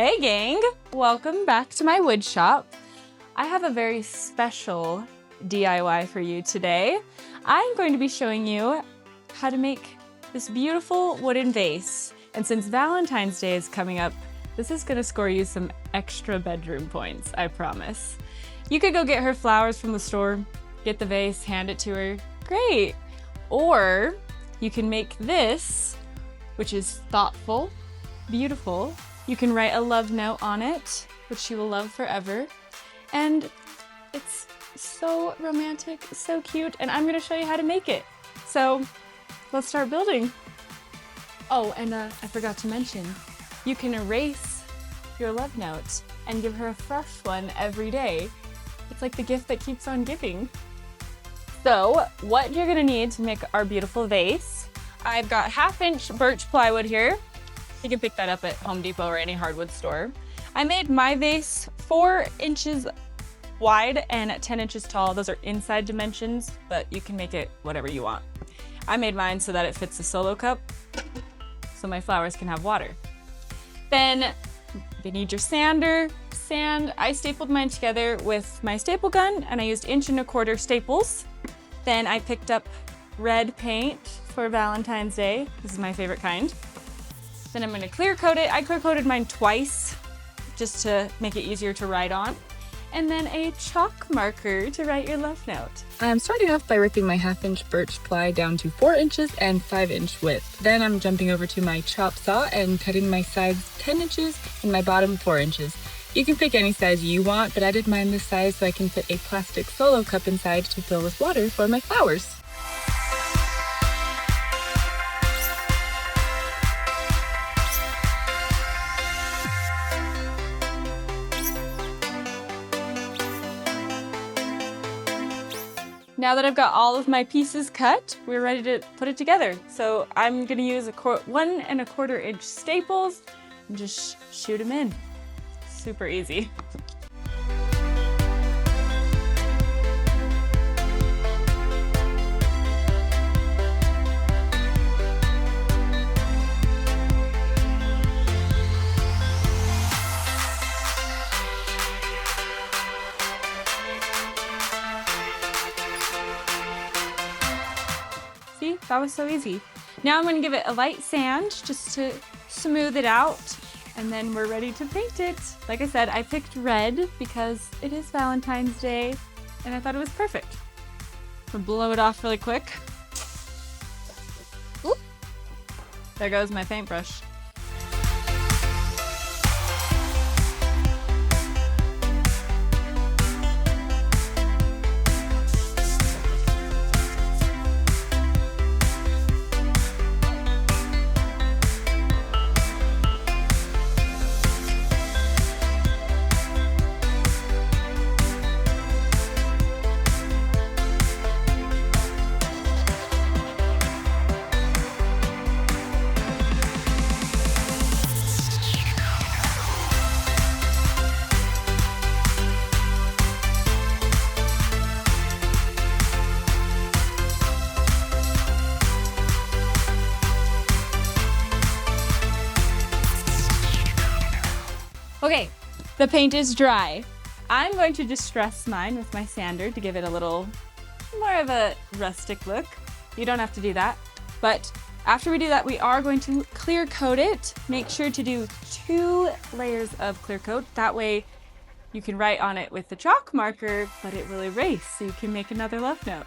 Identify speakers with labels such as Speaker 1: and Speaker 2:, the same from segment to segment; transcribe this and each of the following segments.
Speaker 1: Hey gang, welcome back to my wood shop. I have a very special DIY for you today. I'm going to be showing you how to make this beautiful wooden vase. And since Valentine's Day is coming up, this is gonna score you some extra bedroom points, I promise. You could go get her flowers from the store, get the vase, hand it to her, great. Or you can make this, which is thoughtful, beautiful. You can write a love note on it, which she will love forever. And it's so romantic, so cute, and I'm gonna show you how to make it. So let's start building. Oh, and I forgot to mention, you can erase your love note and give her a fresh one every day. It's like the gift that keeps on giving. So what you're gonna need to make our beautiful vase, I've got 1/2-inch birch plywood here. You can pick that up at Home Depot or any hardwood store. I made my vase 4 inches wide and 10 inches tall. Those are inside dimensions, but you can make it whatever you want. I made mine so that it fits a solo cup, so my flowers can have water. Then you need your sander, sand. I stapled mine together with my staple gun and I used 1¼ inch staples. Then I picked up red paint for Valentine's Day. This is my favorite kind. Then I'm gonna clear coat it. I clear coated mine twice just to make it easier to write on. And then a chalk marker to write your love note.
Speaker 2: I'm starting off by ripping my 1/2-inch birch ply down to 4 inches and 5-inch width. Then I'm jumping over to my chop saw and cutting my sides 10 inches and my bottom 4 inches. You can pick any size you want, but I did mine this size so I can fit a plastic solo cup inside to fill with water for my flowers.
Speaker 1: Now that I've got all of my pieces cut, we're ready to put it together. So I'm gonna use 1¼ inch staples and just shoot them in. Super easy. See, that was so easy. Now I'm gonna give it a light sand just to smooth it out, and then we're ready to paint it. Like I said, I picked red because it is Valentine's Day, and I thought it was perfect. I'm gonna blow it off really quick. Oop. There goes my paintbrush. Okay, the paint is dry. I'm going to distress mine with my sander to give it a little more of a rustic look. You don't have to do that. But after we do that, we are going to clear coat it. Make sure to do 2 layers of clear coat. That way you can write on it with the chalk marker, but it will erase so you can make another love note.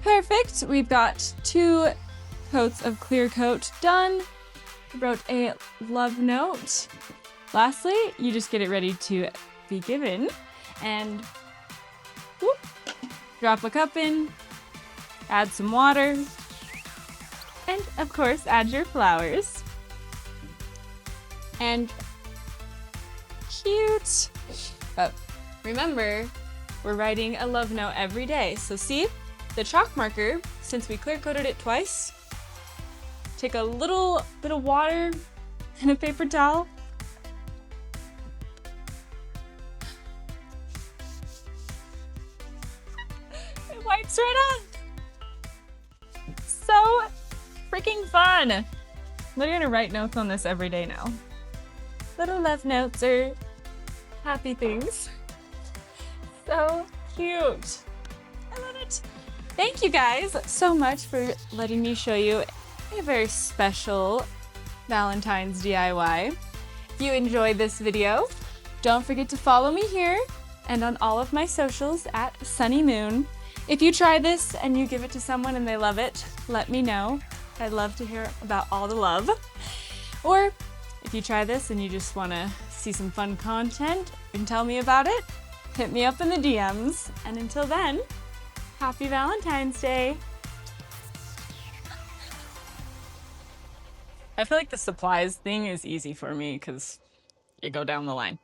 Speaker 1: Perfect, we've got 2 coats of clear coat done. Wrote a love note. Lastly, you just get it ready to be given and whoop, drop a cup in, add some water, and of course add your flowers. and cute. But remember, we're writing a love note every day. So see, the chalk marker, since we clear coated it twice, take a little bit of water and a paper towel. It wipes right on. So freaking fun. I'm literally gonna write notes on this every day now. Little love notes or happy things. So cute. I love it. Thank you guys so much for letting me show you a very special Valentine's DIY. If you enjoyed this video, don't forget to follow me here and on all of my socials at Sunny Moon. If you try this and you give it to someone and they love it, let me know. I'd love to hear about all the love. Or if you try this and you just want to see some fun content and tell me about it, hit me up in the DMs. And until then, happy Valentine's Day. I feel like the supplies thing is easy for me because you go down the line.